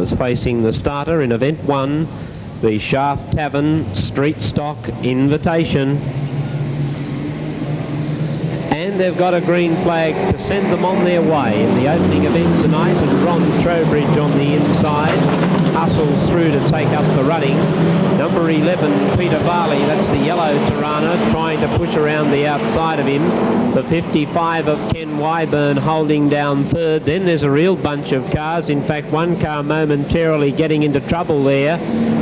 is facing the starter in event 1, the Shaft Tavern Street Stock Invitation. And they've got a green flag to send them on their way in the opening event tonight, and Ron Trowbridge on the inside hustles through to take up the running. Number 11, Peter Varley, that's the yellow Tirana, trying to push around the outside of him. The 55 of Ken Wyburn holding down third. Then there's a real bunch of cars. In fact, one car momentarily getting into trouble there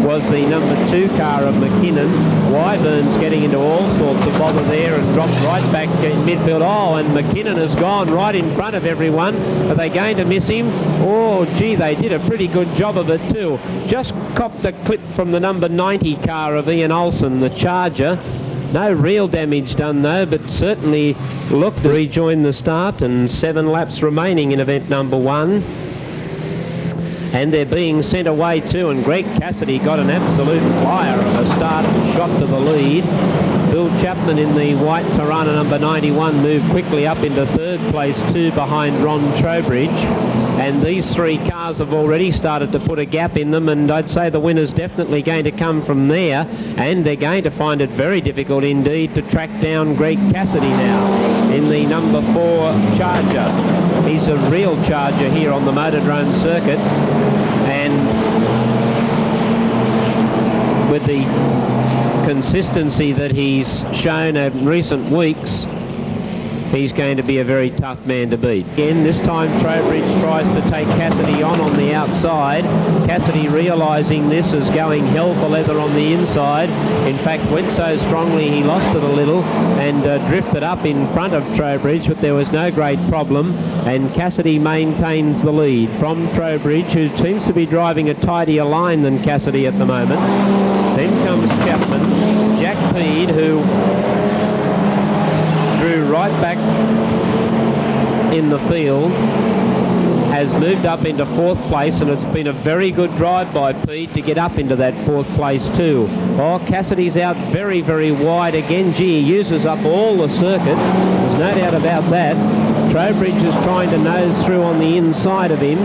was the number 2 car of McKinnon. Wyburn's getting into all sorts of bother there and dropped right back in midfield. Oh, and McKinnon has gone right in front of everyone. Are they going to miss him? Oh, gee, they did a pretty good job of it too. Just copped a clip from the number 90 car of Ian Olsen, the Charger. No real damage done though, but certainly looked to rejoin the start, and 7 laps remaining in event number 1. And they're being sent away too, and Greg Cassidy got an absolute flyer of a start and shot to the lead. Bill Chapman in the white Tirana number 91 moved quickly up into third place, 2 behind Ron Trowbridge. And these 3 cars have already started to put a gap in them, and I'd say the winner's definitely going to come from there, and they're going to find it very difficult indeed to track down Greg Cassidy now in the number 4 Charger. He's a real charger here on the Motordrome circuit, and with the consistency that he's shown in recent weeks, he's going to be a very tough man to beat. Again, this time Trowbridge tries to take Cassidy on the outside. Cassidy, realising this, is going hell for leather on the inside. In fact, went so strongly he lost it a little and drifted up in front of Trowbridge, but there was no great problem. And Cassidy maintains the lead from Trowbridge, who seems to be driving a tidier line than Cassidy at the moment. Then comes Chapman, Jack Peed, who drew right back in the field, has moved up into 4th place, and it's been a very good drive by Pete to get up into that 4th place too. Oh, Cassidy's out very, very wide again. Gee, he uses up all the circuit. There's no doubt about that. Trowbridge is trying to nose through on the inside of him.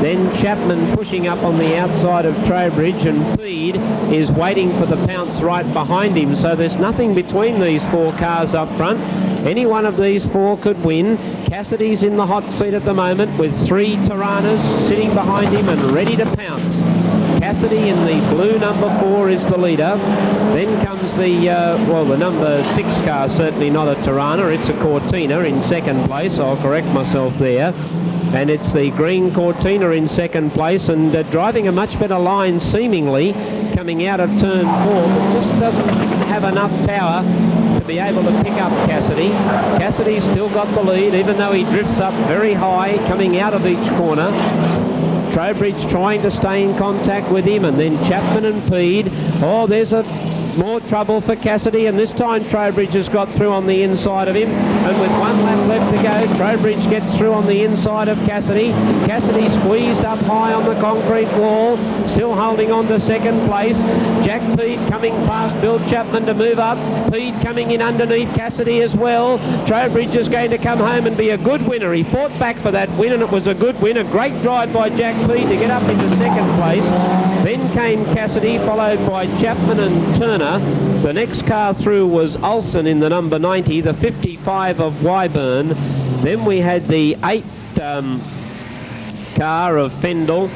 Then Chapman pushing up on the outside of Trowbridge, and Peed is waiting for the pounce right behind him. So there's nothing between these 4 cars up front. Any one of these 4 could win. Cassidy's in the hot seat at the moment with 3 Tiranas sitting behind him and ready to pounce. Cassidy in the blue number 4 is the leader. Then comes the, the number 6 car, certainly not a Tirana, it's a Cortina in 2nd place. I'll correct myself there. And it's the green Cortina in 2nd place, and driving a much better line seemingly coming out of turn 4, but just doesn't have enough power to be able to pick up Cassidy. Cassidy's still got the lead, even though he drifts up very high coming out of each corner. Trowbridge trying to stay in contact with him, and then Chapman and Peed. Oh, there's more trouble for Cassidy, and this time Trowbridge has got through on the inside of him, and with 1 lap left to go, Trowbridge gets through on the inside of Cassidy. Cassidy squeezed up high on the concrete wall, still holding on to 2nd place. Jack Peed coming past Bill Chapman to move up. Peed coming in underneath Cassidy as well. Trowbridge is going to come home and be a good winner. He fought back for that win, and it was a good win. A great drive by Jack Peed to get up into 2nd place. Then came Cassidy, followed by Chapman and Turner. The next car through was Olsen in the number 90, the 55 of Wyburn. Then we had the 8 car of Fendel,